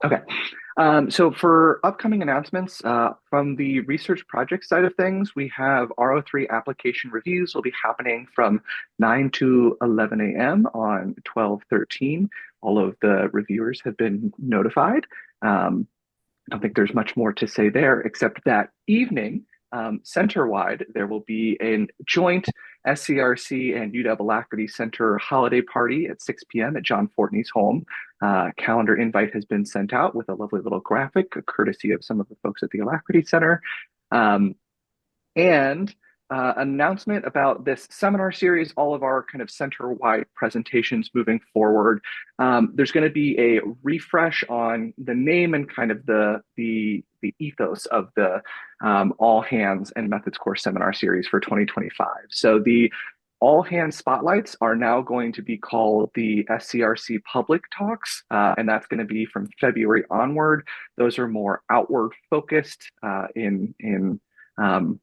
Okay. So for upcoming announcements, from the research project side of things, we have RO3 application reviews will be happening from 9 to 11 a.m. on 12/13. All of the reviewers have been notified. I don't think there's much more to say there, except that evening, center-wide, there will be a joint SCRC and UW Alacrity Center holiday party at 6 p.m. at John Fortney's home. Calendar invite has been sent out with a lovely little graphic, courtesy of some of the folks at the Alacrity Center. Um, and announcement about this seminar series, all of our kind of center-wide presentations moving forward. There's going to be a refresh on the name and kind of the ethos of the All Hands and Methods Course Seminar Series for 2025. So the all hands spotlights are now going to be called the SCRC Public Talks, and that's going to be from February onward. Those are more outward focused in um,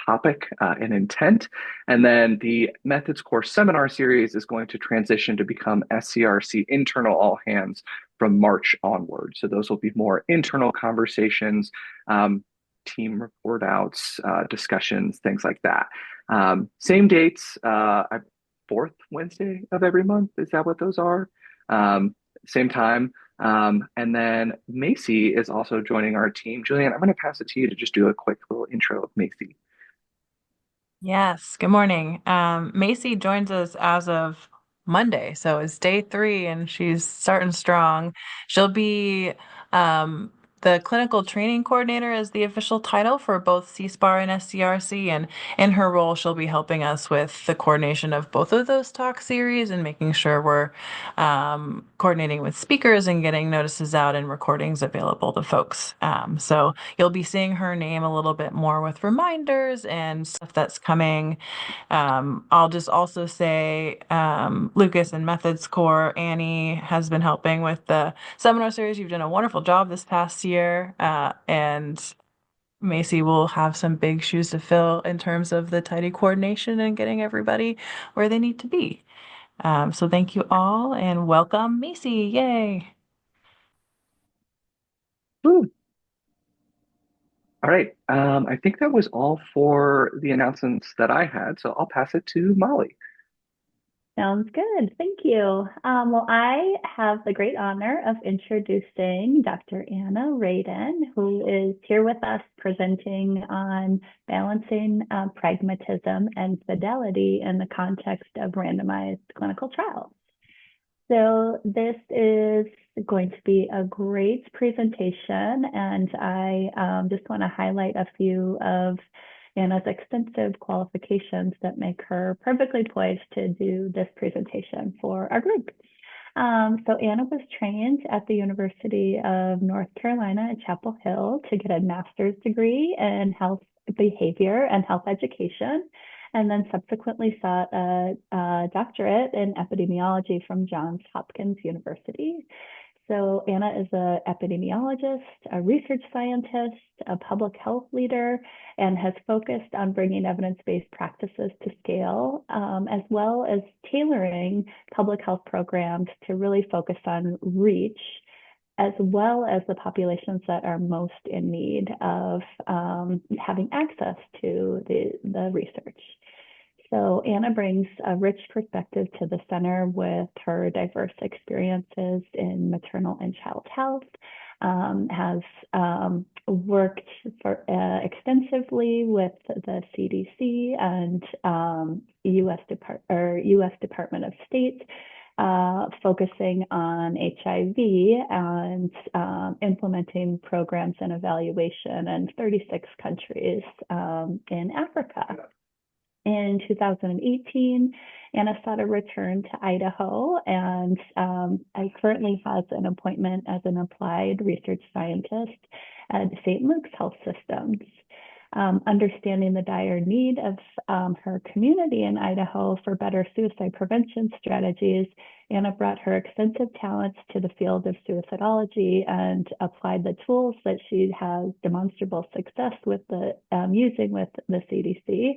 topic and intent. And then the Methods Course Seminar Series is going to transition to become SCRC Internal All Hands from March onward. So those will be more internal conversations, team report outs, discussions, things like that. Same dates, fourth Wednesday of every month. Is that what those are? Same time. And then Macy is also joining our team. Julianne, I'm going to pass it to you to just do a quick little intro of Macy. Yes, good morning. Macy joins us as of Monday, so it's day 3 and she's starting strong. She'll be the clinical training coordinator is the official title for both CSPAR and SCRC, and in her role, she'll be helping us with the coordination of both of those talk series and making sure we're coordinating with speakers and getting notices out and recordings available to folks. So you'll be seeing her name a little bit more with reminders and stuff that's coming. I'll just also say Lucas and Methods Core, Annie has been helping with the seminar series. You've done a wonderful job this past year, and Macy will have some big shoes to fill in terms of the tidy coordination and getting everybody where they need to be. So thank you all and welcome, Macy. Yay. Woo. All right. I think that was all for the announcements that I had. So I'll pass it to Molly. Sounds good. Thank you. Well, I have the great honor of introducing Dr. Anna Radin, who is here with us presenting on balancing pragmatism and fidelity in the context of randomized clinical trials. So this is going to be a great presentation, and I just want to highlight a few of Anna's extensive qualifications that make her perfectly poised to do this presentation for our group. So Anna was trained at the University of North Carolina at Chapel Hill to get a master's degree in health behavior and health education, and then subsequently sought a doctorate in epidemiology from Johns Hopkins University. So Anna is an epidemiologist, a research scientist, a public health leader, and has focused on bringing evidence-based practices to scale, as well as tailoring public health programs to really focus on reach, as well as the populations that are most in need of having access to the research. So Anna brings a rich perspective to the center with her diverse experiences in maternal and child health, has worked extensively with the CDC and U.S. Department of State, focusing on HIV and implementing programs and evaluation in 36 countries in Africa. In 2018, Anna sought a return to Idaho, and I currently has an appointment as an applied research scientist at St. Luke's Health Systems. Understanding the dire need of her community in Idaho for better suicide prevention strategies, Anna brought her extensive talents to the field of suicidology and applied the tools that she has demonstrable success with using with the CDC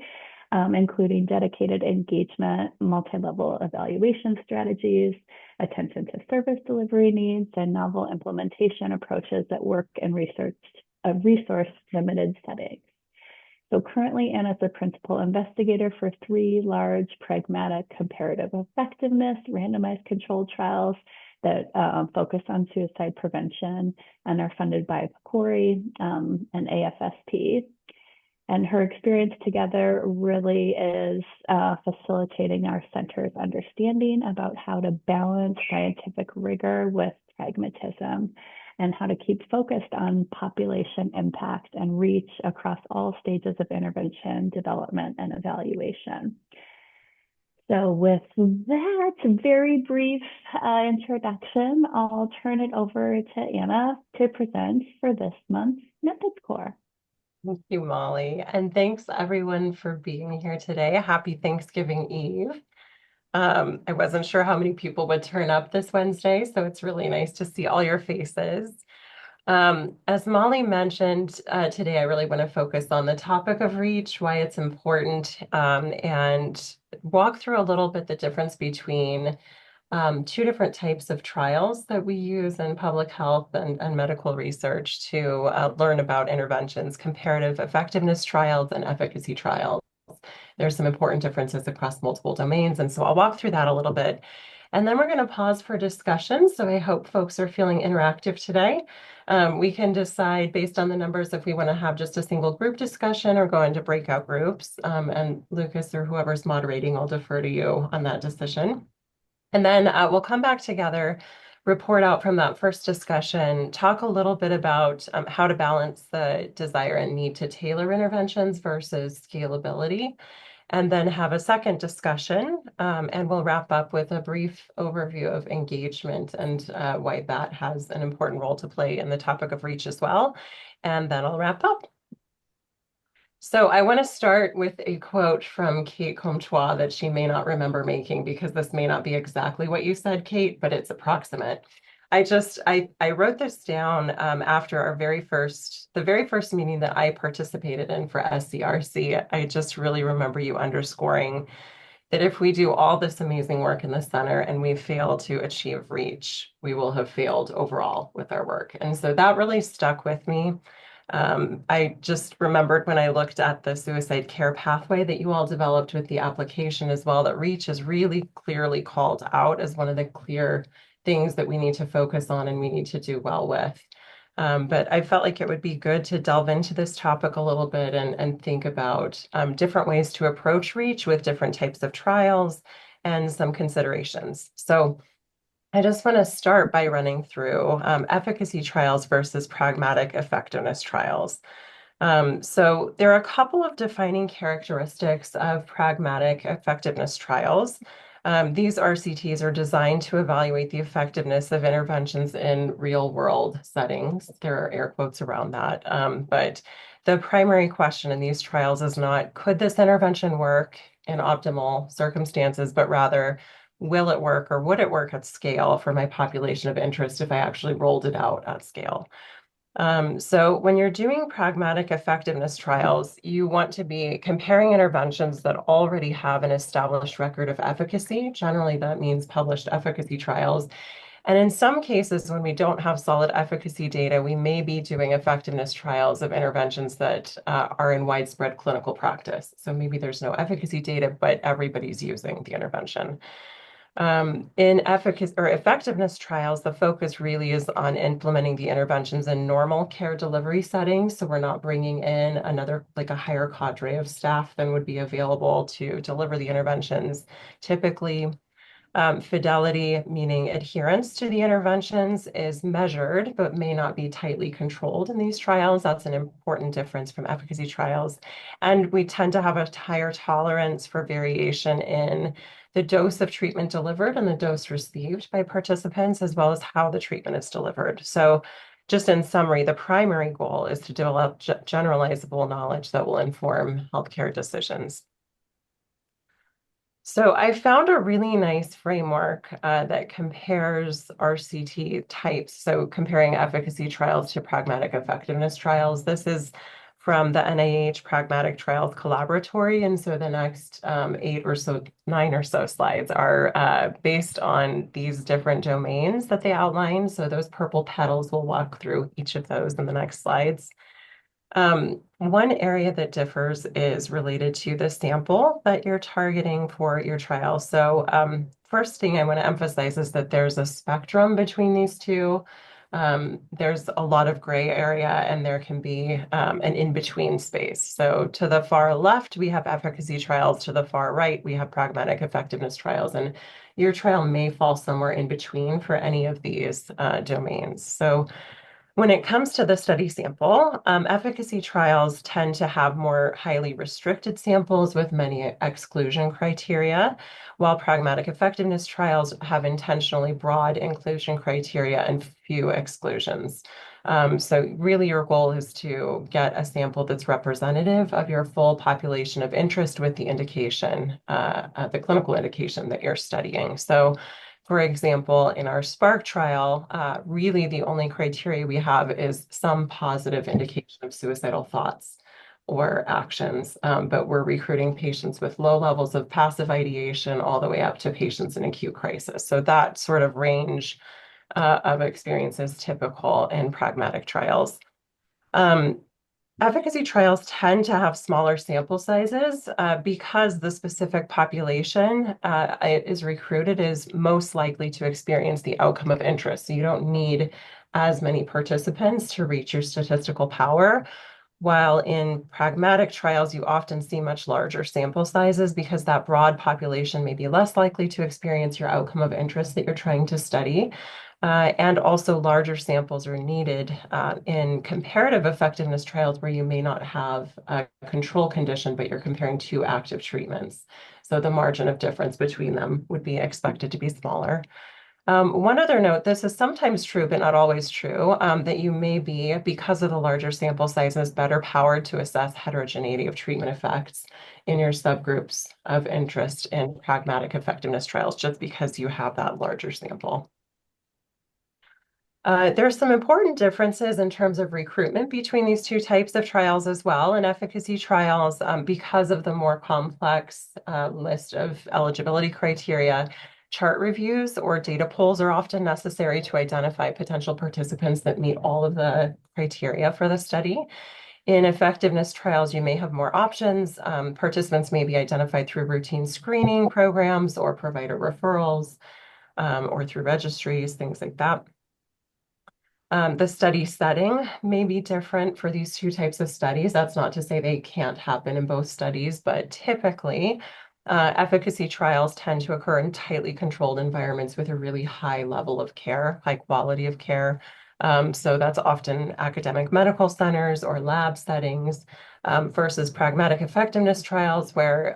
including dedicated engagement, multi-level evaluation strategies, attention to service delivery needs, and novel implementation approaches that work in resource-limited settings. So currently, Anna's the principal investigator for 3 large pragmatic comparative effectiveness randomized controlled trials that focus on suicide prevention and are funded by PCORI and AFSP. And her experience together really is facilitating our center's understanding about how to balance scientific rigor with pragmatism and how to keep focused on population impact and reach across all stages of intervention, development, and evaluation. So with that very brief introduction, I'll turn it over to Anna to present for this month's Methods Core. Thank you, Molly. And thanks everyone for being here today. Happy Thanksgiving Eve. I wasn't sure how many people would turn up this Wednesday, so it's really nice to see all your faces. As Molly mentioned, today I really want to focus on the topic of reach, why it's important, and walk through a little bit the difference between 2 different types of trials that we use in public health and medical research to learn about interventions, comparative effectiveness trials and efficacy trials. There's some important differences across multiple domains, and so I'll walk through that a little bit. And then we're going to pause for discussion, so I hope folks are feeling interactive today. We can decide based on the numbers if we want to have just a single group discussion or go into breakout groups. And Lucas or whoever's moderating, I'll defer to you on that decision. And then we'll come back together, report out from that first discussion, talk a little bit about how to balance the desire and need to tailor interventions versus scalability, and then have a second discussion. And we'll wrap up with a brief overview of engagement and why that has an important role to play in the topic of reach as well. And then I'll wrap up. So I want to start with a quote from Kate Comtois that she may not remember making, because this may not be exactly what you said, Kate, but it's approximate. I wrote this down after the very first meeting that I participated in for SCRC. I just really remember you underscoring that if we do all this amazing work in the center and we fail to achieve reach, we will have failed overall with our work. And so that really stuck with me. I just remembered when I looked at the suicide care pathway that you all developed with the application as well, that reach is really clearly called out as one of the clear things that we need to focus on and we need to do well with. But I felt like it would be good to delve into this topic a little bit and think about different ways to approach reach with different types of trials and some considerations. So I just want to start by running through efficacy trials versus pragmatic effectiveness trials. So there are a couple of defining characteristics of pragmatic effectiveness trials. These RCTs are designed to evaluate the effectiveness of interventions in real-world settings. There are air quotes around that. But the primary question in these trials is not, could this intervention work in optimal circumstances, but rather, will it work or would it work at scale for my population of interest if I actually rolled it out at scale? So when you're doing pragmatic effectiveness trials, you want to be comparing interventions that already have an established record of efficacy. Generally, that means published efficacy trials. And in some cases, when we don't have solid efficacy data, we may be doing effectiveness trials of interventions that are in widespread clinical practice. So maybe there's no efficacy data, but everybody's using the intervention. In efficacy or effectiveness trials, the focus really is on implementing the interventions in normal care delivery settings. So we're not bringing in like a higher cadre of staff than would be available to deliver the interventions. Typically, fidelity, meaning adherence to the interventions, is measured, but may not be tightly controlled in these trials. That's an important difference from efficacy trials. And we tend to have a higher tolerance for variation in the dose of treatment delivered and the dose received by participants, as well as how the treatment is delivered. So just in summary, the primary goal is to develop generalizable knowledge that will inform healthcare decisions. So I found a really nice framework that compares RCT types, so comparing efficacy trials to pragmatic effectiveness trials. This is from the NIH Pragmatic Trials Collaboratory. And so the next 9 or so slides are based on these different domains that they outline. So those purple petals, will walk through each of those in the next slides. One area that differs is related to the sample that you're targeting for your trial. So first thing I want to emphasize is that there's a spectrum between these two. There's a lot of gray area, and there can be an in-between space. So to the far left, we have efficacy trials. To the far right, we have pragmatic effectiveness trials. And your trial may fall somewhere in between for any of these domains. So when it comes to the study sample, efficacy trials tend to have more highly restricted samples with many exclusion criteria, while pragmatic effectiveness trials have intentionally broad inclusion criteria and few exclusions. So really your goal is to get a sample that's representative of your full population of interest with the indication, the clinical indication that you're studying. So for example, in our SPARK trial, really the only criteria we have is some positive indication of suicidal thoughts or actions, but we're recruiting patients with low levels of passive ideation all the way up to patients in acute crisis. So that sort of range of experience is typical in pragmatic trials. Efficacy trials tend to have smaller sample sizes because the specific population is recruited is most likely to experience the outcome of interest. So you don't need as many participants to reach your statistical power. While in pragmatic trials, you often see much larger sample sizes because that broad population may be less likely to experience your outcome of interest that you're trying to study. And also larger samples are needed in comparative effectiveness trials where you may not have a control condition, but you're comparing two active treatments. So the margin of difference between them would be expected to be smaller. One other note, this is sometimes true, but not always true, that you may be, because of the larger sample sizes, better powered to assess heterogeneity of treatment effects in your subgroups of interest in pragmatic effectiveness trials, just because you have that larger sample. There are some important differences in terms of recruitment between these two types of trials as well. In efficacy trials, because of the more complex list of eligibility criteria, chart reviews or data polls are often necessary to identify potential participants that meet all of the criteria for the study. In effectiveness trials, you may have more options. Participants may be identified through routine screening programs or provider referrals or through registries, things like that. The study setting may be different for these two types of studies. That's not to say they can't happen in both studies, but typically efficacy trials tend to occur in tightly controlled environments with a really high level of care, high quality of care. So that's often academic medical centers or lab settings versus pragmatic effectiveness trials where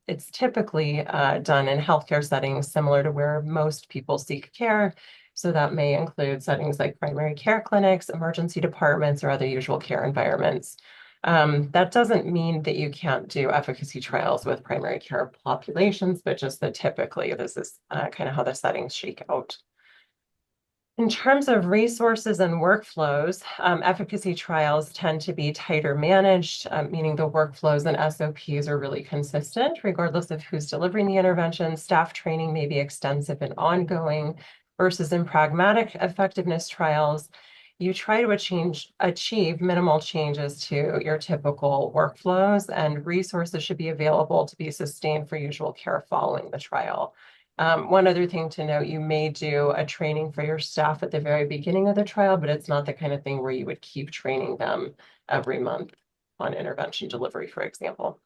it's typically done in healthcare settings similar to where most people seek care. So that may include settings like primary care clinics, emergency departments, or other usual care environments. That doesn't mean that you can't do efficacy trials with primary care populations, but just that typically this is kind of how the settings shake out. In terms of resources and workflows, efficacy trials tend to be tighter managed, meaning the workflows and SOPs are really consistent, regardless of who's delivering the intervention. Staff training may be extensive and ongoing, versus in pragmatic effectiveness trials, you try to achieve minimal changes to your typical workflows, and resources should be available to be sustained for usual care following the trial. One other thing to note, you may do a training for your staff at the very beginning of the trial, but it's not the kind of thing where you would keep training them every month on intervention delivery, for example.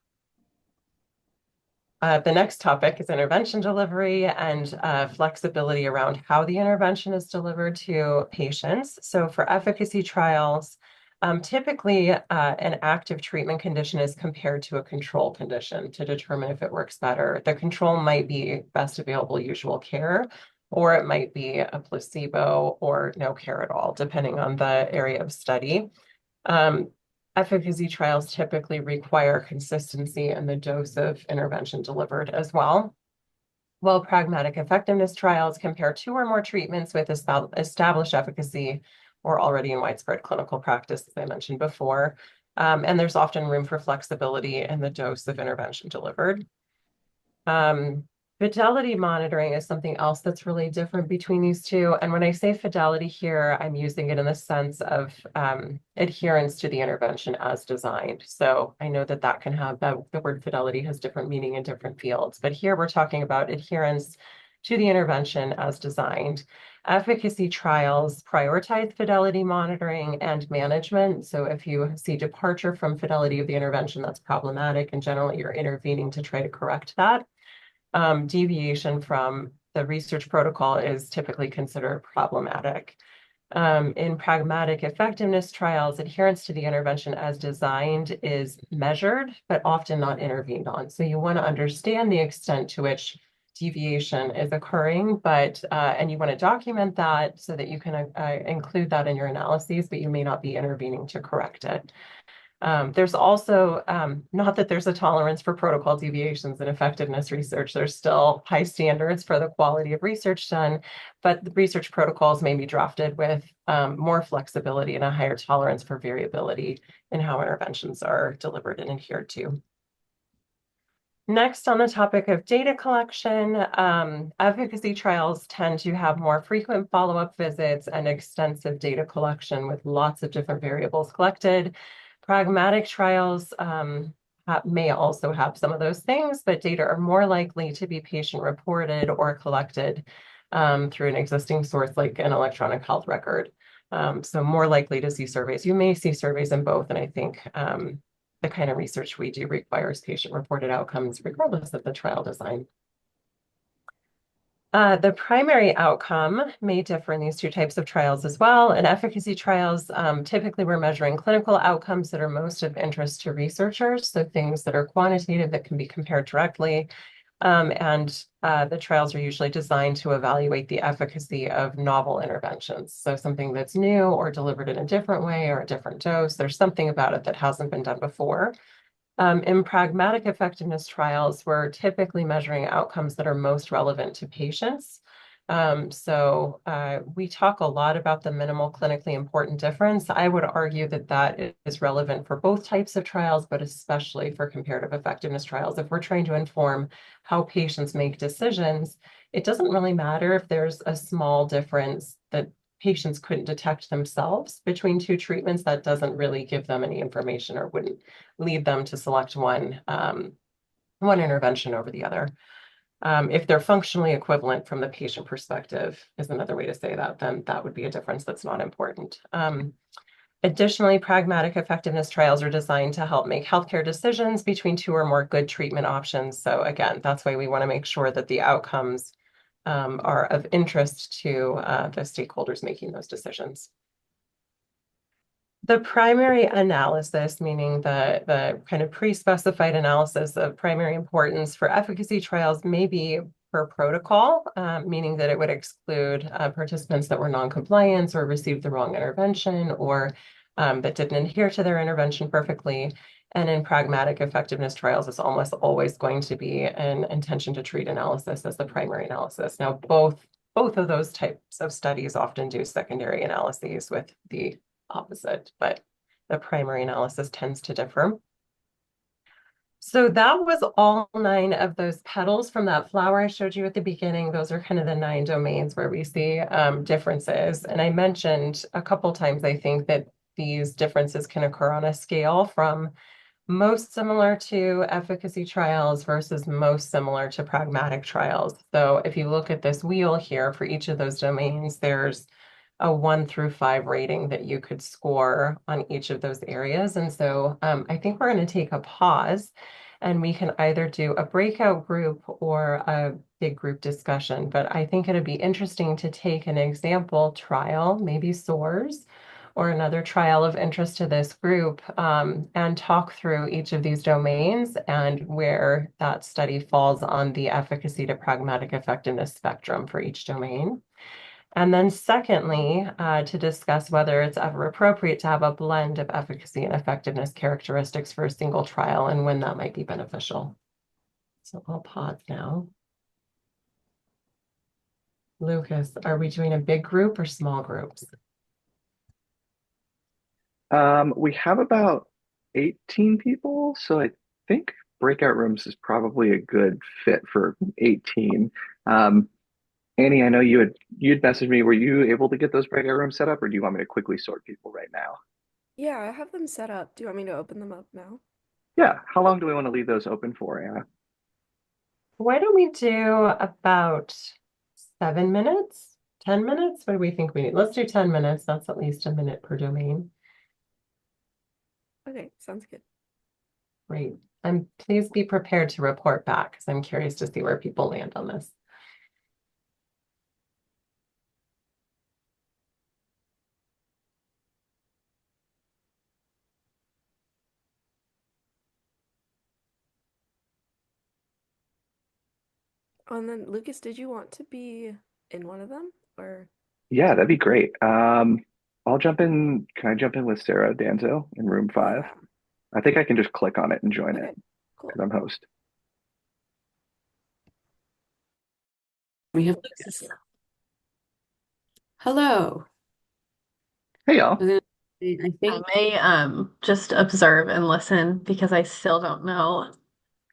The next topic is intervention delivery and flexibility around how the intervention is delivered to patients. So for efficacy trials, typically an active treatment condition is compared to a control condition to determine if it works better. The control might be best available usual care, or it might be a placebo or no care at all, depending on the area of study. Efficacy trials typically require consistency in the dose of intervention delivered as well. While pragmatic effectiveness trials compare two or more treatments with established efficacy or already in widespread clinical practice, as I mentioned before. And there's often room for flexibility in the dose of intervention delivered. Um, Fidelity monitoring is something else that's really different between these two. And when I say fidelity here, I'm using it in the sense of adherence to the intervention as designed. So I know that that can have, the word fidelity has different meaning in different fields, but here we're talking about adherence to the intervention as designed. Efficacy trials prioritize fidelity monitoring and management. So if you see departure from fidelity of the intervention, that's problematic, and generally you're intervening to try to correct that. Deviation from the research protocol is typically considered problematic. In pragmatic effectiveness trials, adherence to the intervention as designed is measured, but often not intervened on. So you want to understand the extent to which deviation is occurring, but and you want to document that so that you can include that in your analyses, but you may not be intervening to correct it. There's also, not that there's a tolerance for protocol deviations in effectiveness research. There's still high standards for the quality of research done, but the research protocols may be drafted with more flexibility and a higher tolerance for variability in how interventions are delivered and adhered to. Next, on the topic of data collection, efficacy trials tend to have more frequent follow-up visits and extensive data collection with lots of different variables collected. Pragmatic trials may also have some of those things, but data are more likely to be patient-reported or collected through an existing source like an electronic health record. So more likely to see surveys. You may see surveys in both, and I think the kind of research we do requires patient-reported outcomes regardless of the trial design. The primary outcome may differ in these two types of trials as well. In efficacy trials, typically we're measuring clinical outcomes that are most of interest to researchers, so things that are quantitative that can be compared directly. The trials are usually designed to evaluate the efficacy of novel interventions. So something that's new or delivered in a different way or a different dose, there's something about it that hasn't been done before. In pragmatic effectiveness trials, we're typically measuring outcomes that are most relevant to patients. We talk a lot about the minimal clinically important difference. I would argue that that is relevant for both types of trials, but especially for comparative effectiveness trials. If we're trying to inform how patients make decisions, it doesn't really matter if there's a small difference that patients couldn't detect themselves between two treatments. That doesn't really give them any information or wouldn't lead them to select one intervention over the other. If they're functionally equivalent from the patient perspective is another way to say that, then that would be a difference that's not important. Additionally, pragmatic effectiveness trials are designed to help make healthcare decisions between two or more good treatment options. So again, that's why we want to make sure that the outcomes are of interest to the stakeholders making those decisions. The primary analysis, meaning the kind of pre-specified analysis of primary importance for efficacy trials, may be per protocol, meaning that it would exclude participants that were non-compliant or received the wrong intervention or that didn't adhere to their intervention perfectly. And in pragmatic effectiveness trials, it's almost always going to be an intention to treat analysis as the primary analysis. Now, both of those types of studies often do secondary analyses with the opposite, but the primary analysis tends to differ. So that was all 9 of those petals from that flower I showed you at the beginning. Those are kind of the 9 domains where we see differences. And I mentioned a couple times, I think, that these differences can occur on a scale from most similar to efficacy trials versus most similar to pragmatic trials. So if you look at this wheel here for each of those domains, there's a 1 through 5 rating that you could score on each of those areas. And so I think we're going to take a pause and we can either do a breakout group or a big group discussion. But I think it'd be interesting to take an example trial, maybe SOARS, or another trial of interest to this group, and talk through each of these domains and where that study falls on the efficacy to pragmatic effectiveness spectrum for each domain. And then secondly, to discuss whether it's ever appropriate to have a blend of efficacy and effectiveness characteristics for a single trial and when that might be beneficial. So I'll pause now. Lucas, are we doing a big group or small groups? We have about 18 people. So I think breakout rooms is probably a good fit for 18. Um, Annie, I know you'd messaged me. Were you able to get those breakout rooms set up, or do you want me to quickly sort people right now? Yeah, I have them set up. Do you want me to open them up now? Yeah. How long do we want to leave those open for, Anna? Why don't we do about 7 minutes? 10 minutes? What do we think we need? Let's do 10 minutes. That's at least a minute per domain. Okay, sounds good. Great. And please be prepared to report back because I'm curious to see where people land on this. Oh, and then Lucas, did you want to be in one of them or Yeah, that'd be great. I'll jump in. Can I jump in with Sarah Danzo in room five? yeah. I think I can just click on it and join it Okay, cool. because I'm host. We have Lucas. Hello. Hey, y'all. I I think may just observe and listen because I still don't know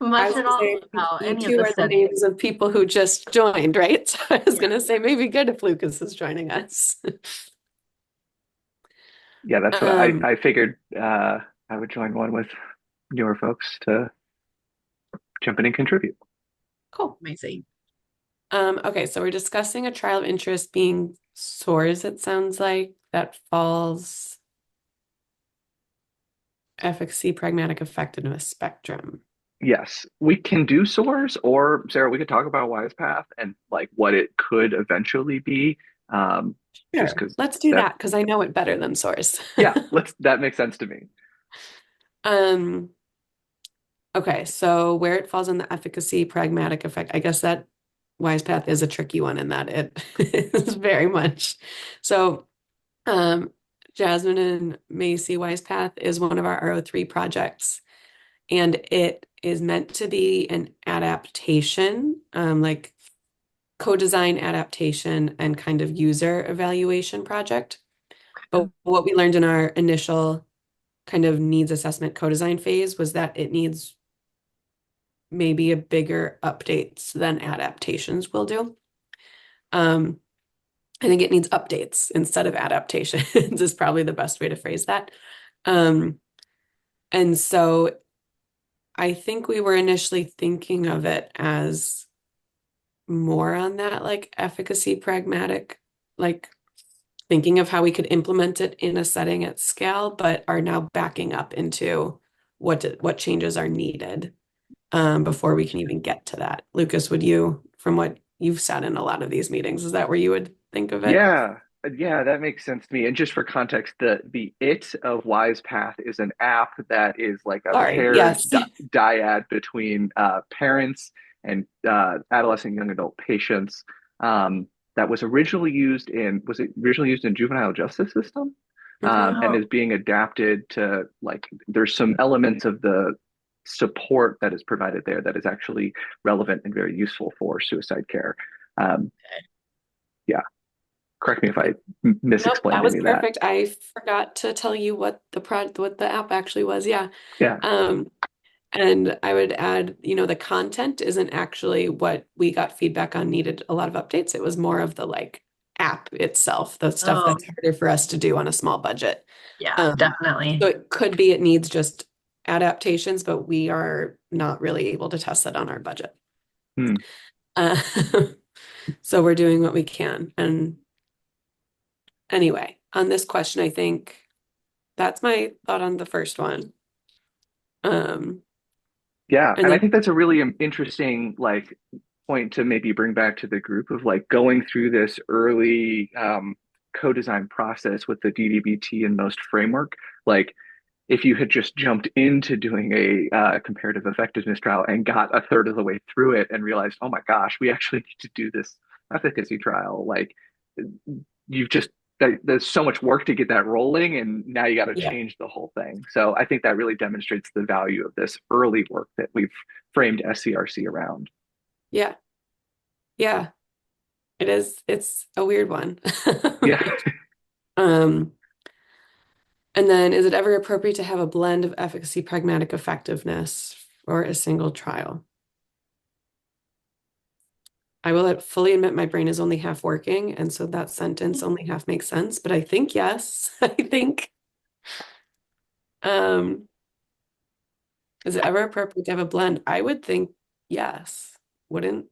I much was at gonna all say about you any of two the are the studies. names of people who just joined, right? So I was Yeah. gonna say maybe good if Lucas is joining us. Yeah, that's what Um, I figured. I would join one with newer folks to jump in and contribute. cool. Amazing. Okay, so we're discussing a trial of interest being SOARs, it sounds like that falls efficacy, pragmatic effectiveness spectrum. Yes, we can do source, or Sarah, we could talk about Wise Path and like what it could eventually be. Um, just Sure, because let's do that, that because I know it better than SOARs. yeah, let's that makes sense to me. Um, Okay, so where it falls in the efficacy pragmatic effect, I guess that wise path is a tricky one in that it is very much. So, um, Jasmine and Macy Wise Path is one of our RO3 projects, and it is meant to be an adaptation, like co-design adaptation and kind of user evaluation project. But what we learned in our initial kind of needs assessment co-design phase was that it needs maybe a bigger updates than adaptations will do. Um, I think it needs updates instead of adaptations is probably the best way to phrase that. Um, and so I think we were initially thinking of it as more on that like efficacy pragmatic, like thinking of how we could implement it in a setting at scale, but are now backing up into what changes are needed before we can even get to that. Lucas, would you, from what you've sat in a lot of these meetings, is that where you would think of it? Yeah, yeah, that makes sense to me. And just for context, the it of Wise Path is an app that is like a Sorry, paired yes. dyad between parents and adolescent young adult patients. That was it originally used in juvenile justice system, Mhm. and is Oh, being adapted to like there's some elements of the support that is provided there that is actually relevant and very useful for suicide care. Um, yeah, correct me if I Nope, that misexplained was any of that. perfect. I forgot to tell you what the app actually was. Yeah. Yeah. Um, and I would add, the content isn't actually what we got feedback on needed a lot of updates. It was more of the like app itself, the stuff oh, that's harder for us to do on a small budget. yeah, Um, definitely. so it could be it needs just adaptations, but we are not really able to test that on our budget. Hmm. Uh, so we're doing what we can. And anyway, on this question, I think that's my thought on the first one. Um, Yeah, and and I then think that's a really interesting like point to maybe bring back to the group of like going through this early co-design process with the DDBT and most framework. Like if you had just jumped into doing a comparative effectiveness trial and got a third of the way through it and realized, oh my gosh, we actually need to do this efficacy trial. Like you've just there's so much work to get that rolling, and now you got to yeah, change the whole thing. So I think that really demonstrates the value of this early work that we've framed SCRC around. yeah, yeah, it is. It's a weird one. Yeah. Um, And then, is it ever appropriate to have a blend of efficacy, pragmatic effectiveness for a single trial? I will fully admit my brain is only half working, and so that sentence only half makes sense, but I think yes. I think, um, is it ever appropriate to have a blend? I would think yes. Wouldn't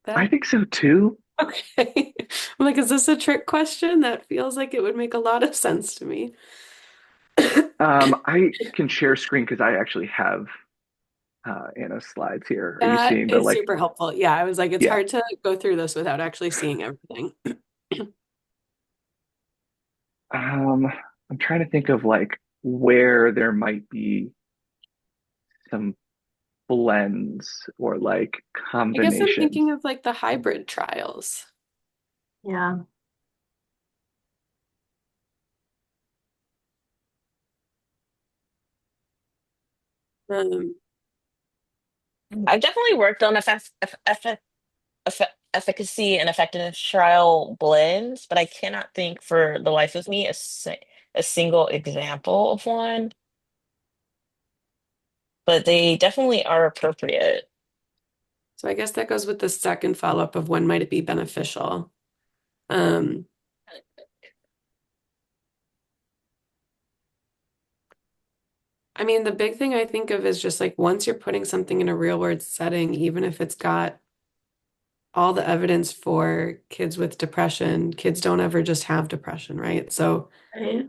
I that? think so too. Okay. I'm like, is this a trick question? That feels like it would make a lot of sense to me. I can share screen because I actually have Anna's slides here. Are you That seeing the is like? super helpful. Yeah, I was like, it's Yeah. hard to go through this without actually seeing everything. Um, I'm trying to think of like where there might be some blends or like I guess I'm combinations. thinking of like the hybrid trials. Yeah. Um, I've definitely worked on efficacy and effectiveness trial blends, but I cannot think for the life of me a single example of one. But they definitely are appropriate. so I guess that goes with the second follow-up of when might it be beneficial. Um, I mean, the big thing I think of is just like once you're putting something in a real world setting, even if it's got all the evidence for kids with depression, kids don't ever just have depression, right? So, Right.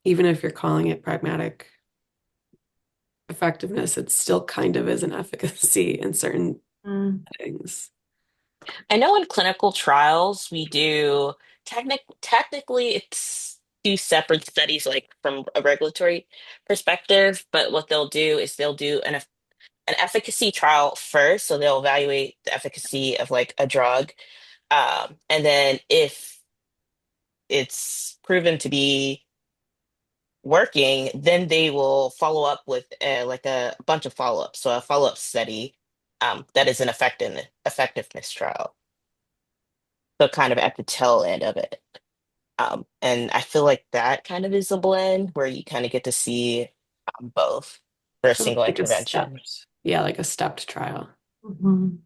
even if you're calling it pragmatic effectiveness, it still kind of is an efficacy in certain Mm. things. I know in clinical trials we do technically it's two separate studies like from a regulatory perspective, but what they'll do is they'll do an efficacy trial first, so they'll evaluate the efficacy of like a drug. And then if it's proven to be working, then they will follow up with like a bunch of follow-ups. So a follow-up study that is an effectiveness trial. So kind of at the tail end of it. And I feel like that kind of is a blend where you kind of get to see both for a So single like a intervention. stepped, yeah, like a stepped trial. Mhm.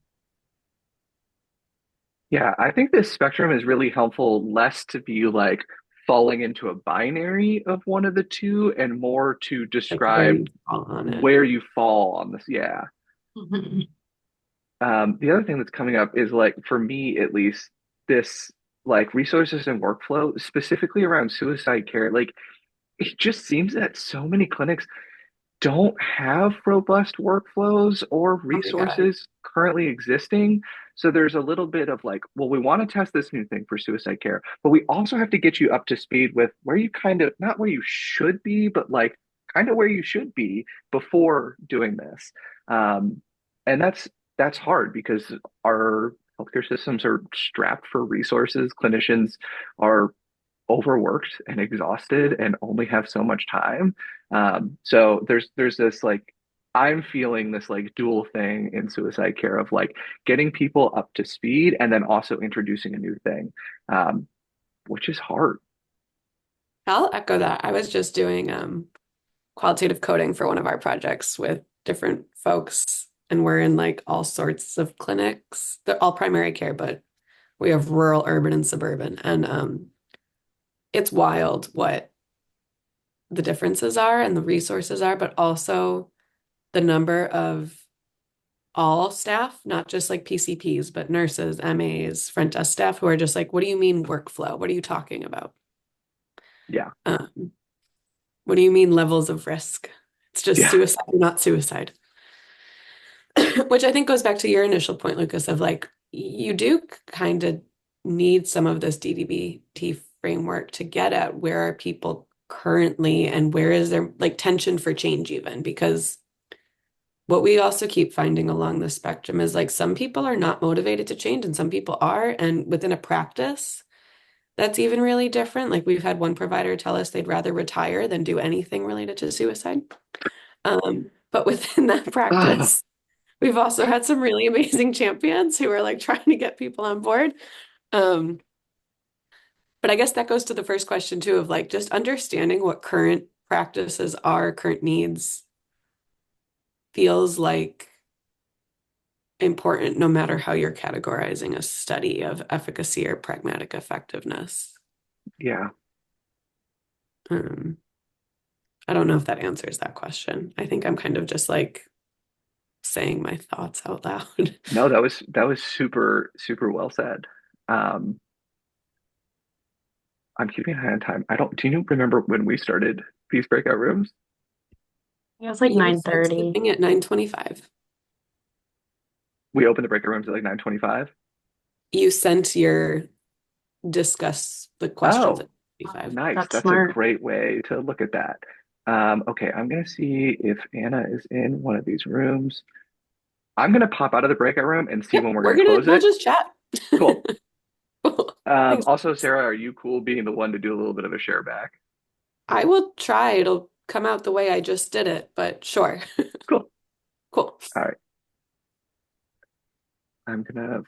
Yeah, I think this spectrum is really helpful, less to be like falling into a binary of one of the two and more to Like where describe you fall on it. where you fall on this. Yeah. Mhm. The other thing that's coming up is like, for me at least, this like resources and workflow, specifically around suicide care. Like, it just seems that so many clinics don't have robust workflows or Oh my God. resources currently existing. So there's a little bit of like, well, we want to test this new thing for suicide care, but we also have to get you up to speed with where you kind of, not where you should be, but like kind of where you should be before doing this. Um, and that's hard because our healthcare systems are strapped for resources. Clinicians are overworked and exhausted and only have so much time. So there's this like, I'm feeling this like dual thing in suicide care of like getting people up to speed and then also introducing a new thing, um, which is hard. I'll echo that. I was just doing qualitative coding for one of our projects with different folks, and we're in like all sorts of clinics. They're all primary care, but we have rural, urban, and suburban. And it's wild what the differences are and the resources are, but also the number of all staff, not just like PCPs, but nurses, MAs, front desk staff who are just like, what do you mean workflow? What are you talking about? Yeah. Um, what do you mean levels of risk? It's just Yeah. suicide, not suicide. Which I think goes back to your initial point, Lucas, of like, you do kind of need some of this DDBT framework to get at where are people currently and where is there like tension for change, even because what we also keep finding along the spectrum is like some people are not motivated to change and some people are. And within a practice, that's even really different. Like we've had one provider tell us they'd rather retire than do anything related to suicide. But within that Ah, practice, we've also had some really amazing champions who are like trying to get people on board. Um, But I guess that goes to the first question too of like just understanding what current practices are, current needs feels like important no matter how you're categorizing a study of efficacy or pragmatic effectiveness. Yeah. Um, I don't know if that answers that question. I think I'm kind of just like saying my thoughts out loud. No, that was super, super well said. Um, I'm keeping an eye on time. Do you remember when we started these breakout rooms? It was like You said 9:30. something at 9:25. We opened the breakout rooms at like 9:25. You sent your discuss the questions Oh, at 25. nice. That's That's a smart. great way to look at that. Okay, I'm gonna see if Anna is in one of these rooms. I'm gonna pop out of the breakout room and see Yep, when we're gonna close we'll it. just chat. Cool. Cool. Thanks. Also, Sarah, are you cool being the one to do a little bit of a share back? I will try. It'll come out the way I just did it, but sure. Cool. Cool. All right. I'm gonna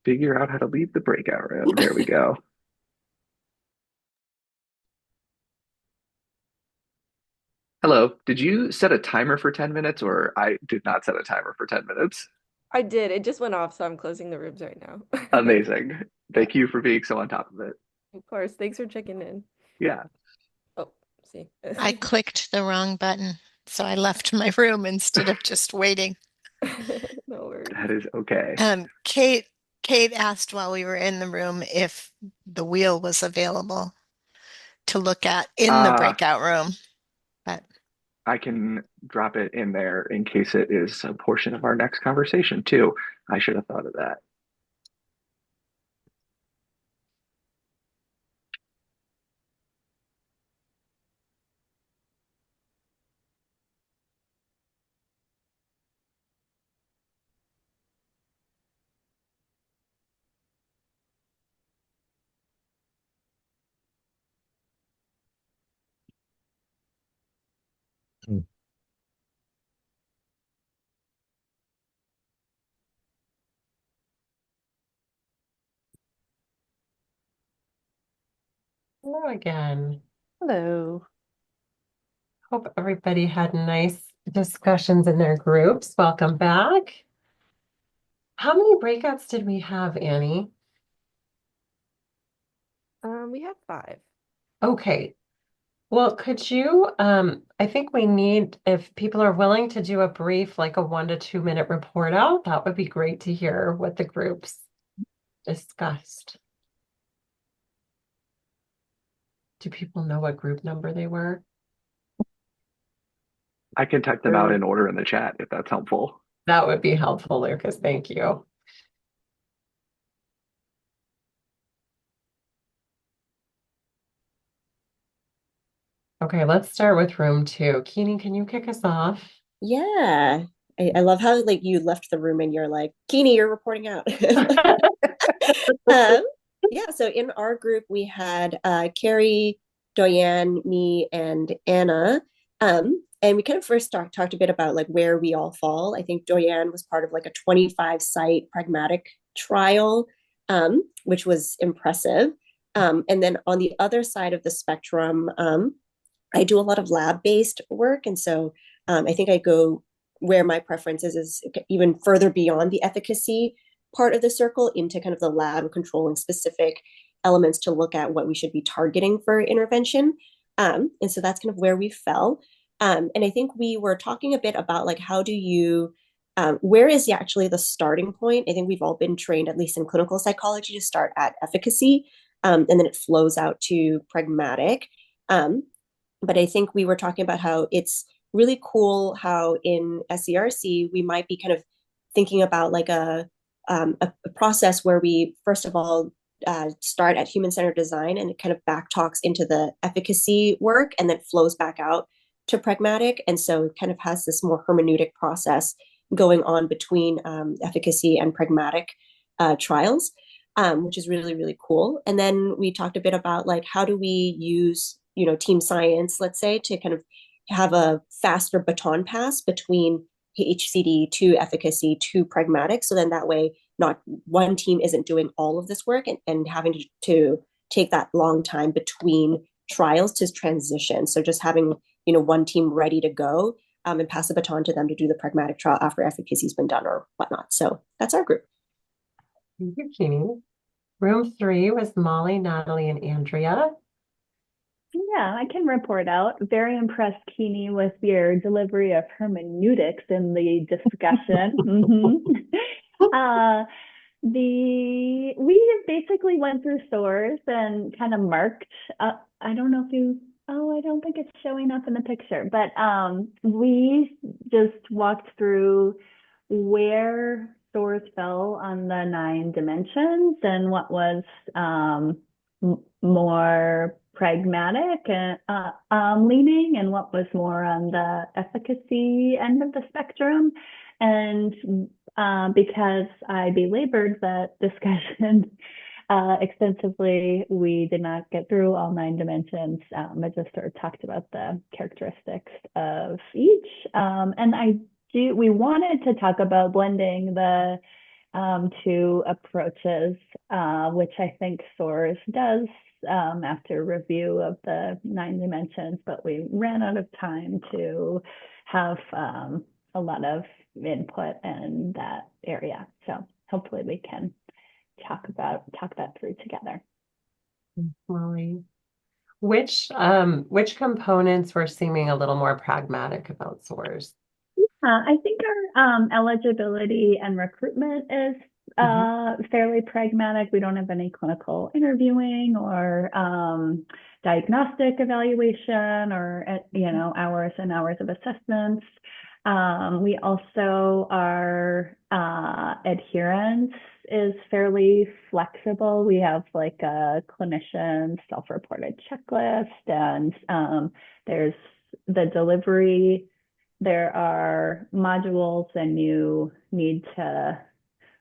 figure out how to leave the breakout room. There we go. Hello. Did you set a timer for 10 minutes or I did not set a timer for 10 minutes? I did. It just went off, so I'm closing the rooms right now. Amazing. Yeah, Thank you for being so on top of it. of course. Thanks for checking in. Yeah. Oh, see. I clicked the wrong button, so I left my room instead of just waiting. No worries. That is okay. Kate asked while we were in the room if the wheel was available to look at in the Uh, breakout room, but I can drop it in there in case it is a portion of our next conversation too. I should have thought of that. Hello again. Hello. Hope everybody had nice discussions in their groups. Welcome back. How many breakouts did we have, Annie? We have 5. Okay. Well, could you, I think we need, if people are willing to do a brief, like a 1 to 2 minute report out, that would be great to hear what the groups discussed. Do people know what group number they were? I can type them out in order in the chat if that's helpful. That would be helpful, Lucas. Thank you. Okay, let's start with room 2. Keeney, can you kick us off? Yeah. I love how like you left the room and you're like, Keeney, you're reporting out. um, yeah, so in our group we had Carrie, Diane, me, and Anna. And we kind of first talked a bit about like where we all fall. I think Diane was part of like a 25 site pragmatic trial, which was impressive. And then on the other side of the spectrum, I do a lot of lab-based work, and so I think I go where my preference is even further beyond the efficacy part of the circle into kind of the lab controlling specific elements to look at what we should be targeting for intervention. And so that's kind of where we fell. And I think we were talking a bit about like how do you where is actually the starting point? I think we've all been trained, at least in clinical psychology, to start at efficacy, and then it flows out to pragmatic. But I think we were talking about how it's really cool how in SERC we might be kind of thinking about like a process where we first of all start at human-centered design and it kind of back talks into the efficacy work and then flows back out to pragmatic. And so it kind of has this more hermeneutic process going on between efficacy and pragmatic trials, which is really, really cool. And then we talked a bit about like how do we use, you know, team science, let's say, to kind of have a faster baton pass between HCD to efficacy to pragmatic. So then that way, not one team isn't doing all of this work and having to take that long time between trials to transition. So just having, one team ready to go and pass the baton to them to do the pragmatic trial after efficacy's been done or whatnot. So that's our group. Thank you, Keeney. Room 3 was Molly, Natalie, and Andrea. Yeah, I can report out. Very impressed, Keeney, with your delivery of hermeneutics in the discussion. We basically went through stores and kind of marked. I don't know if you. Oh, I don't think it's showing up in the picture, but we just walked through where stores fell on the 9 dimensions and what was more pragmatic and leaning and what was more on the efficacy end of the spectrum. And because I belabored that discussion extensively, we did not get through all 9 dimensions. I just sort of talked about the characteristics of each. And we wanted to talk about blending the 2 approaches, which I think SOARS does after review of the 9 dimensions, but we ran out of time to have a lot of input in that area. So hopefully we can talk that through together. Molly, which components were seeming a little more pragmatic about SOARS? I think our eligibility and recruitment is fairly pragmatic. We don't have any clinical interviewing or diagnostic evaluation or hours and hours of assessments. We also our adherence is fairly flexible. We have like a clinician self-reported checklist, and there's the delivery. There are modules, and you need to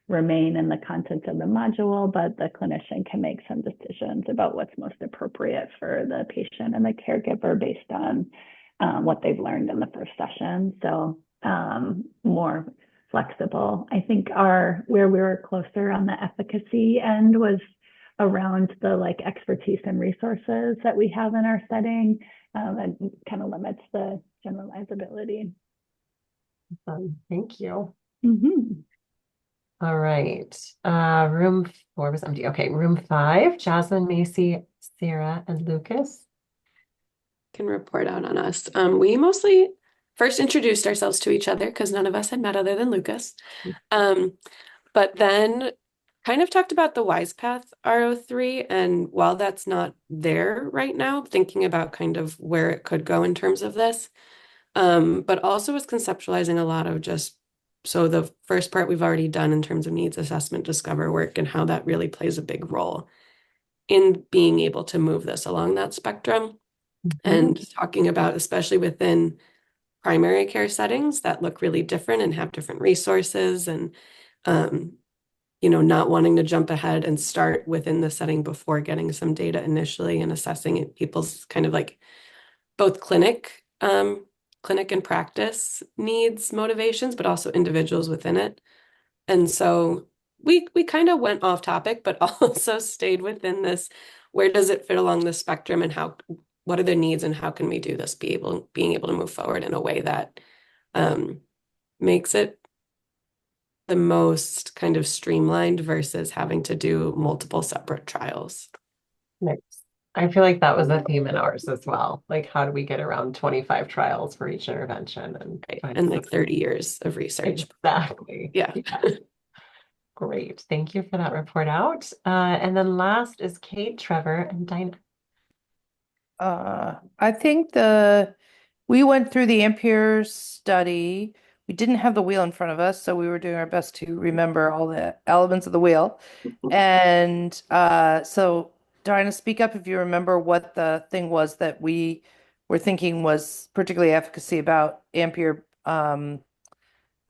remain in the content of the module, but the clinician can make some decisions about what's most appropriate for the patient and the caregiver based on what they've learned in the first session. So more flexible. I think where we were closer on the efficacy end was around the expertise and resources that we have in our setting. And kind of limits the generalizability. Thank you. Mm-hmm. All right. Room 4 was empty. Okay, room 5, Jasmine, Macy, Sarah, and Lucas. Can report out on us. We mostly first introduced ourselves to each other because none of us had met other than Lucas. But then kind of talked about the Wise Path RO3, and while that's not there right now, thinking about kind of where it could go in terms of this, but also was conceptualizing a lot of so the first part we've already done in terms of needs assessment, discover work, and how that really plays a big role in being able to move this along that spectrum. And talking about, especially within primary care settings that look really different and have different resources, and not wanting to jump ahead and start within the setting before getting some data initially and assessing it, people's kind of both clinic and practice needs, motivations, but also individuals within it. And so we kind of went off topic, but also stayed within this, where does it fit along the spectrum, and what are the needs, and how can we do this, being able to move forward in a way that makes it the most kind of streamlined versus having to do multiple separate trials. Nice. I feel like that was a theme in ours as well. How do we get around 25 trials for each intervention and 30 years of research? Exactly. Yeah. Great. Thank you for that report out. And then last is Kate, Trevor, and Dinah. I think we went through the Ampere study. We didn't have the wheel in front of us, so we were doing our best to remember all the elements of the wheel. And so Dinah, speak up if you remember what the thing was that we were thinking was particularly efficacy about Ampere, but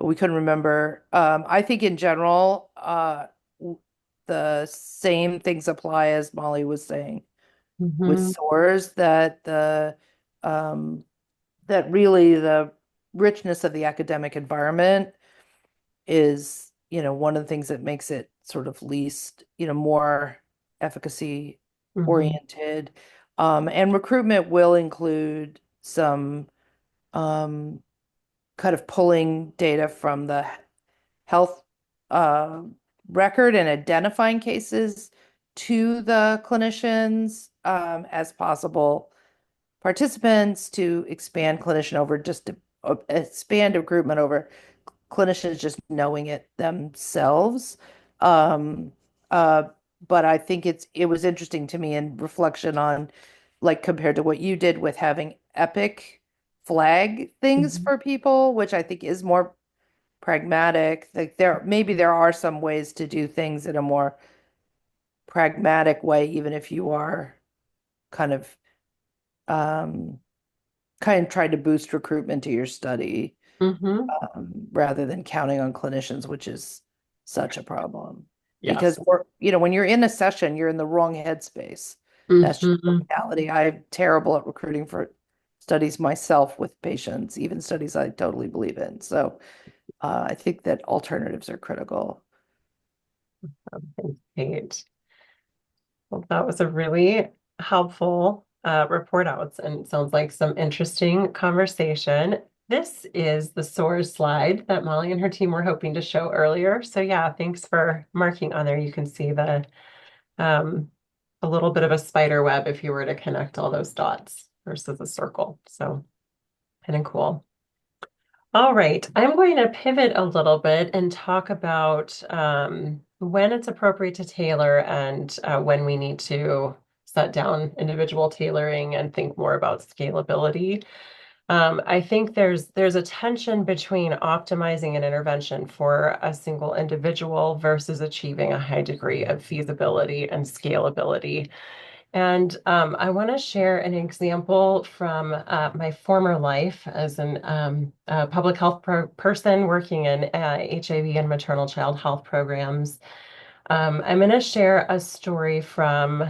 we couldn't remember. I think in general, the same things apply as Molly was saying with SOARS, that that really the richness of the academic environment is, one of the things that makes it sort of least, more efficacy oriented. And recruitment will include some kind of pulling data from the health uh, record and identifying cases to the clinicians as possible participants to expand clinician over just to expand recruitment over clinicians just knowing it themselves. Um, uh, but I think it was interesting to me in reflection on like compared to what you did with having epic flag things for people, which I think is more pragmatic. Like maybe there are some ways to do things in a more pragmatic way, even if you are kind of um, kind of trying to boost recruitment to your study rather than counting on clinicians, which is such a problem. Yes. Because when you're in a session, you're in the wrong headspace. That's just the reality. I'm terrible at recruiting for studies myself with patients, even studies I totally believe in. So I think that alternatives are critical. Great. Well, that was a really helpful report outs and it sounds like some interesting conversation. This is the SOARS slide that Molly and her team were hoping to show earlier. So yeah, thanks for marking on there. You can see a little bit of a spider web if you were to connect all those dots versus a circle. So kind of cool. All right, I'm going to pivot a little bit and talk about when it's appropriate to tailor and when we need to set down individual tailoring and think more about scalability. I think there's a tension between optimizing an intervention for a single individual versus achieving a high degree of feasibility and scalability. And I want to share an example from my former life as a public health person working in HIV and maternal child health programs. I'm going to share a story from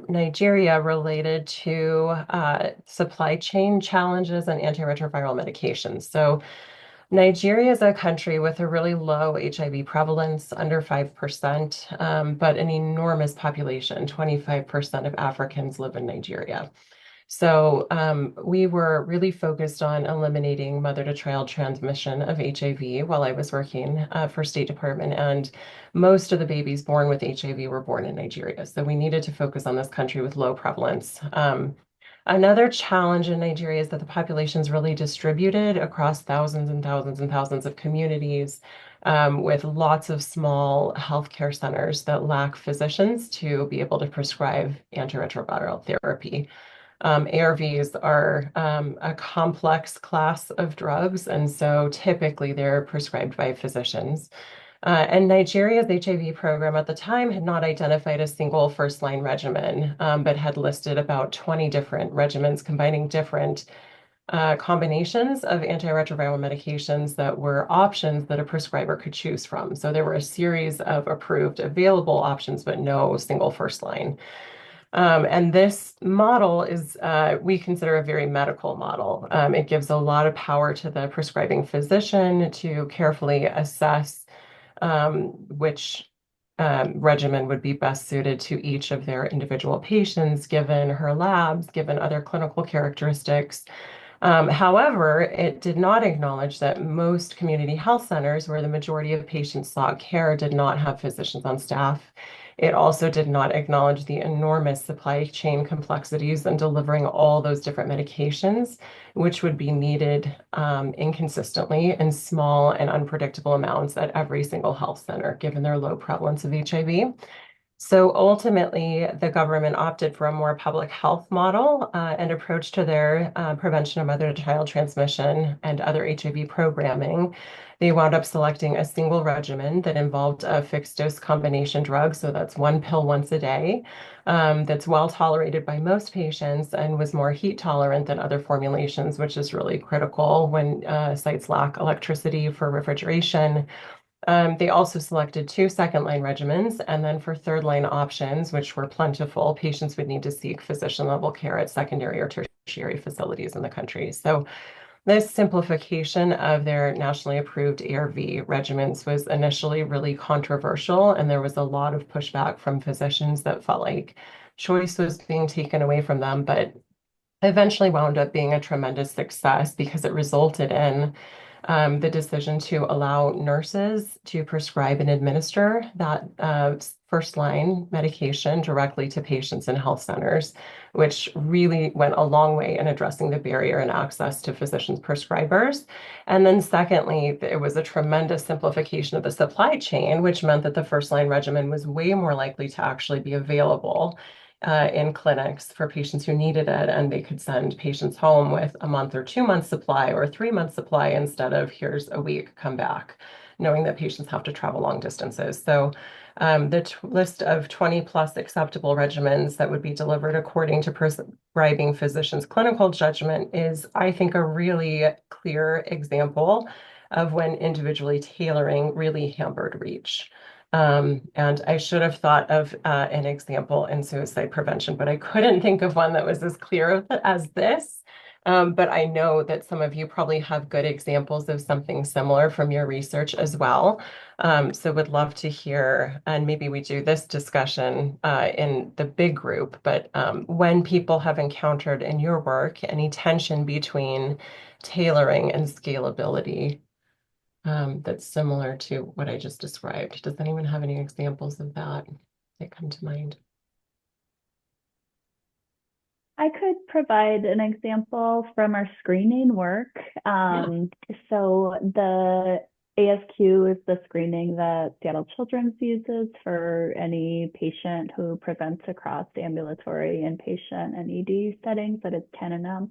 Nigeria related to supply chain challenges and antiretroviral medications. So Nigeria is a country with a really low HIV prevalence, under 5%, but an enormous population. 25% of Africans live in Nigeria. So we were really focused on eliminating mother-to-child transmission of HIV while I was working for State Department, and most of the babies born with HIV were born in Nigeria. So we needed to focus on this country with low prevalence. Another challenge in Nigeria is that the population is really distributed across thousands and thousands and thousands of communities with lots of small healthcare centers that lack physicians to be able to prescribe antiretroviral therapy. ARVs are a complex class of drugs, and so typically they're prescribed by physicians. And Nigeria's HIV program at the time had not identified a single first-line regimen, but had listed about 20 different regimens combining different combinations of antiretroviral medications that were options that a prescriber could choose from. So there were a series of approved available options, but no single first line. And this model is, we consider a very medical model. It gives a lot of power to the prescribing physician to carefully assess which regimen would be best suited to each of their individual patients, given her labs, given other clinical characteristics. However, it did not acknowledge that most community health centers, where the majority of patients sought care, did not have physicians on staff. It also did not acknowledge the enormous supply chain complexities in delivering all those different medications, which would be needed inconsistently in small and unpredictable amounts at every single health center, given their low prevalence of HIV. So ultimately, the government opted for a more public health model and approach to their prevention of mother-to-child transmission and other HIV programming. They wound up selecting a single regimen that involved a fixed dose combination drug. So that's one pill once a day, that's well tolerated by most patients and was more heat tolerant than other formulations, which is really critical when sites lack electricity for refrigeration. They also selected two second-line regimens, and then for third-line options, which were plentiful, patients would need to seek physician-level care at secondary or tertiary facilities in the country. So This simplification of their nationally approved ARV regimens was initially really controversial, and there was a lot of pushback from physicians that felt like choice was being taken away from them, but eventually wound up being a tremendous success because it resulted in the decision to allow nurses to prescribe and administer that first line medication directly to patients in health centers, which really went a long way in addressing the barrier in access to physicians' prescribers. And then, secondly, it was a tremendous simplification of the supply chain, which meant that the first line regimen was way more likely to actually be available in clinics for patients who needed it, and they could send patients home with a month or 2 months supply or a 3 month supply instead of here's a week, come back, knowing that patients have to travel long distances. So the list of 20 plus acceptable regimens that would be delivered according to prescribing physicians' clinical judgment is, I think, a really clear example of when individually tailoring really hampered reach. And I should have thought of an example in suicide prevention, but I couldn't think of one that was as clear as this. But I know that some of you probably have good examples of something similar from your research as well. So would love to hear, and maybe we do this discussion in the big group, but when people have encountered in your work any tension between tailoring and scalability that's similar to what I just described. Does anyone have any examples of that come to mind? I could provide an example from our screening work. So the ASQ is the screening that Seattle Children's uses for any patient who presents across ambulatory, inpatient, and ED settings that is 10 and up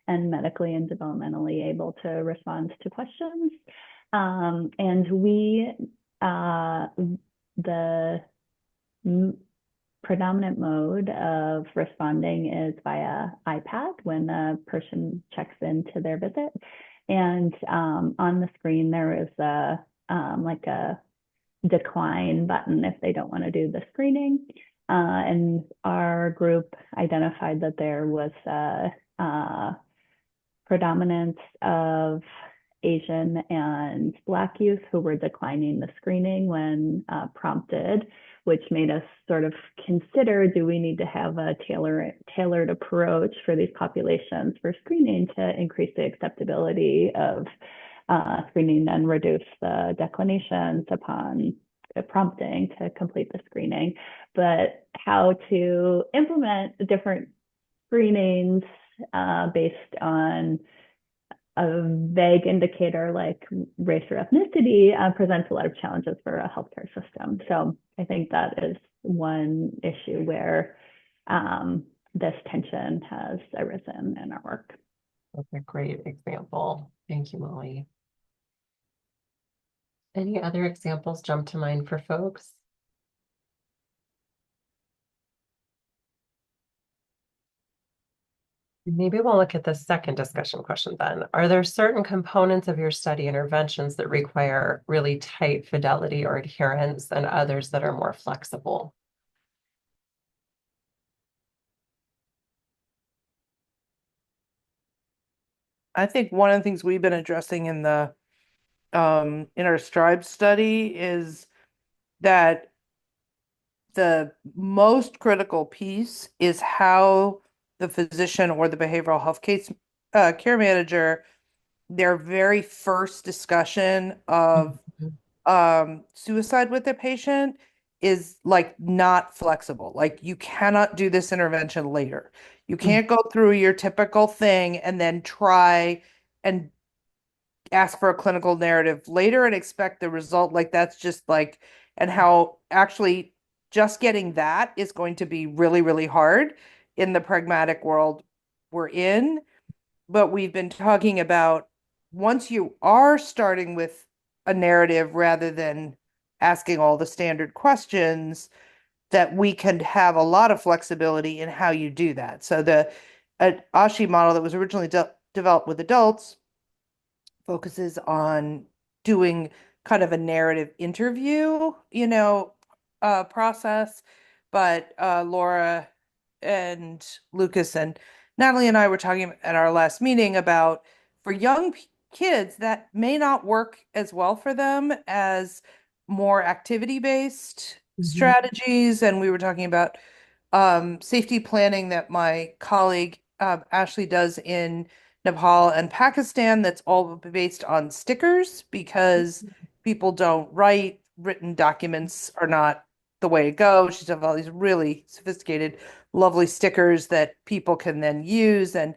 and medically and developmentally able to respond to questions. And the predominant mode of responding is via iPad when the person checks into their visit. And on the screen, there is like a decline button if they don't want to do the screening. And our group identified that there was a predominance of Asian and Black youth who were declining the screening when prompted, which made us sort of consider, do we need to have a tailored approach for these populations for screening to increase the acceptability of screening and reduce the declinations upon prompting to complete the screening, but how to implement different screenings based on a vague indicator like race or ethnicity presents a lot of challenges for a healthcare system. So I think that is one issue where this tension has arisen in our work. That's a great example. Thank you, Molly. Any other examples jump to mind for folks? Maybe we'll look at the second discussion question then. Are there certain components of your study interventions that require really tight fidelity or adherence and others that are more flexible? I think one of the things we've been addressing in the in our STRIBE study is that the most critical piece is how the physician or the behavioral health care manager, their very first discussion of suicide with the patient is like not flexible. Like you cannot do this intervention later. You can't go through your typical thing and then try and ask for a clinical narrative later and expect the result. Like that's just like, and how actually just getting that is going to be really, really hard in the pragmatic world we're in. But we've been talking about once you are starting with a narrative rather than asking all the standard questions, that we can have a lot of flexibility in how you do that. So the ASHI model that was originally developed with adults focuses on doing kind of a narrative interview, process. But Laura and Lucas and Natalie and I were talking at our last meeting about for young kids, that may not work as well for them as more activity-based strategies. And we were talking about safety planning that my colleague Ashley does in Nepal and Pakistan, that's all based on stickers because people don't write. Written documents are not the way to go. She's done all these really sophisticated, lovely stickers that people can then use. And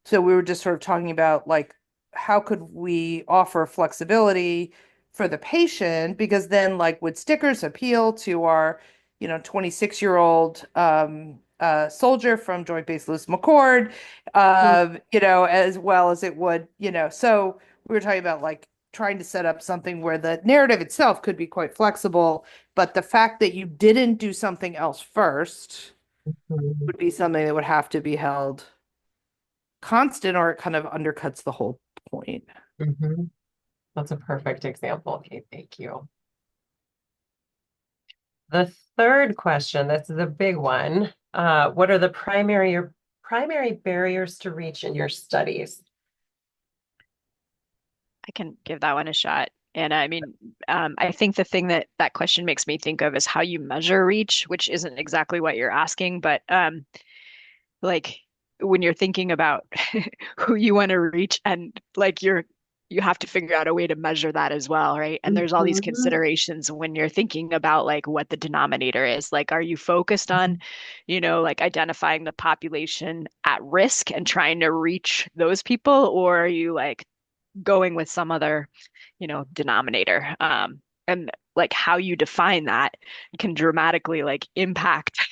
so we were just sort of talking about like how could we offer flexibility for the patient, because then like would stickers appeal to our 26-year-old soldier from Joint Base Lewis McChord, as well as it would, so we were talking about like trying to set up something where the narrative itself could be quite flexible, but the fact that you didn't do something else first would be something that would have to be held constant, or it kind of undercuts the whole point. That's a perfect example. Okay, thank you. The third question, this is a big one. What are the primary barriers to reach in your studies? I can give that one a shot. And I mean, I think the thing that that question makes me think of is how you measure reach, which isn't exactly what you're asking, but like when you're thinking about who you want to reach, and like you have to figure out a way to measure that as well, right? And there's all these considerations when you're thinking about like what the denominator is. Like, are you focused on, like identifying the population at risk and trying to reach those people, or are you like going with some other, denominator? And like how you define that can dramatically like impact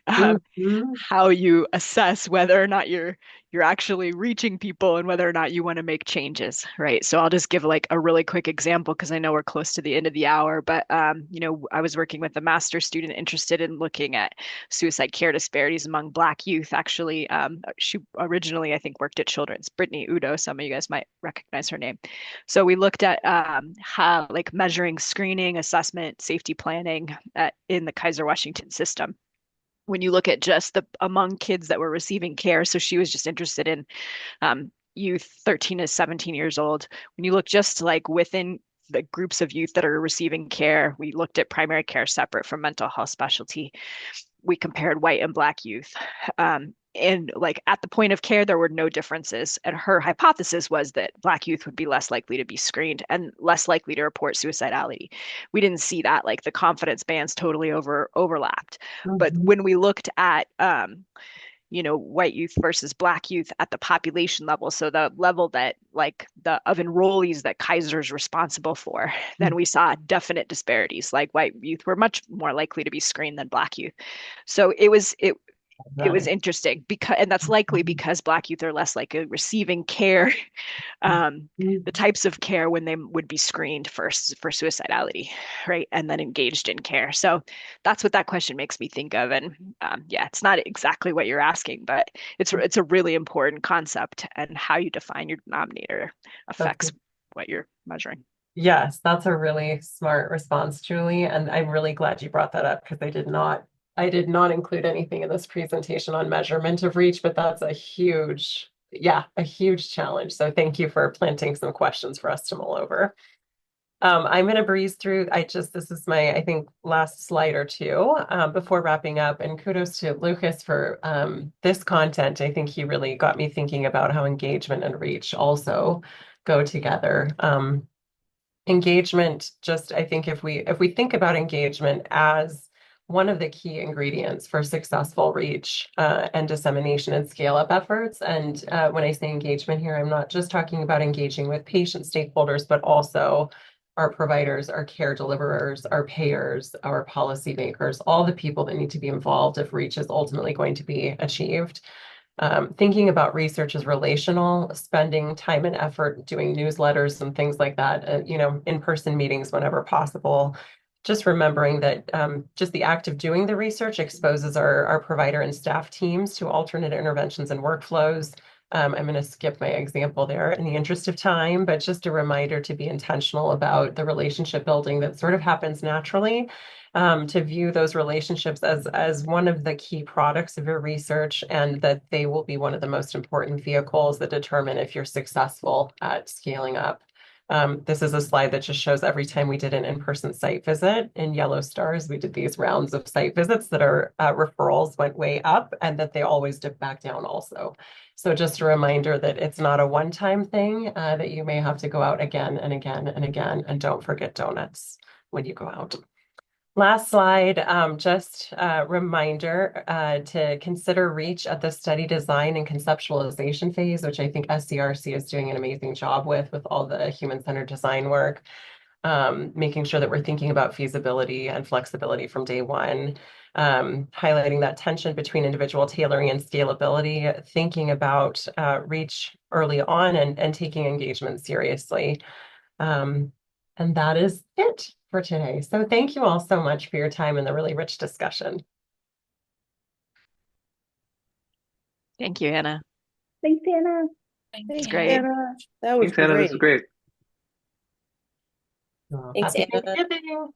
um, how you assess whether or not you're actually reaching people and whether or not you want to make changes, right? So I'll just give like a really quick example because I know we're close to the end of the hour, but I was working with a master's student interested in looking at suicide care disparities among Black youth. Actually, she originally I think worked at Children's, Brittany Udo. Some of you guys might recognize her name. So we looked at how like measuring screening, assessment, safety planning in the Kaiser Washington system when you look at just the among kids that were receiving care. So she was just interested in youth 13 to 17 years old. When you look just like within the groups of youth that are receiving care, we looked at primary care separate from mental health specialty. We compared white and Black youth. And like at the point of care, there were no differences. And her hypothesis was that Black youth would be less likely to be screened and less likely to report suicidality. We didn't see that. Like the confidence bands totally overlapped. But when we looked at white youth versus Black youth at the population level, so the level that like the of enrollees that Kaiser is responsible for, then we saw definite disparities. Like white youth were much more likely to be screened than Black youth. So it was interesting because, and that's likely because Black youth are less likely receiving care, the types of care when they would be screened first for suicidality, right, and then engaged in care. So that's what that question makes me think of. And yeah, it's not exactly what you're asking, but it's a really important concept, and how you define your denominator affects what you're measuring. Yes, that's a really smart response, Julie. And I'm really glad you brought that up because I did not include anything in this presentation on measurement of reach, but that's a huge challenge. So thank you for planting some questions for us to mull over. I'm going to breeze through. This is my, I think, last slide or two before wrapping up. And kudos to Lucas for this content. I think he really got me thinking about how engagement and reach also go together. Engagement, I think if we think about engagement as one of the key ingredients for successful reach and dissemination and scale-up efforts. And when I say engagement here, I'm not just talking about engaging with patient stakeholders, but also our providers, our care deliverers, our payers, our policymakers, all the people that need to be involved if reach is ultimately going to be achieved. Thinking about research as relational, spending time and effort doing newsletters and things like that, in-person meetings whenever possible. Just remembering that just the act of doing the research exposes our provider and staff teams to alternate interventions and workflows, I'm going to skip my example there in the interest of time, but just a reminder to be intentional about the relationship building that sort of happens naturally, to view those relationships as one of the key products of your research, and that they will be one of the most important vehicles that determine if you're successful at scaling up. This is a slide that just shows every time we did an in-person site visit in yellow stars, we did these rounds of site visits that our referrals went way up and that they always dip back down also. So just a reminder that it's not a one-time thing, that you may have to go out again and again and again, and don't forget donuts when you go out. Last slide, just a reminder to consider REACH at the study design and conceptualization phase, which I think SCRC is doing an amazing job with all the human-centered design work, making sure that we're thinking about feasibility and flexibility from day one, highlighting that tension between individual tailoring and scalability, thinking about REACH early on and taking engagement seriously. And that is it for today. So thank you all so much for your time and the really rich discussion. Thank you, Hannah. Thanks, Anna. It's great. Anna. That was Thanks, Anna. This is great. great. Thanks, Happy Anna. Thanksgiving.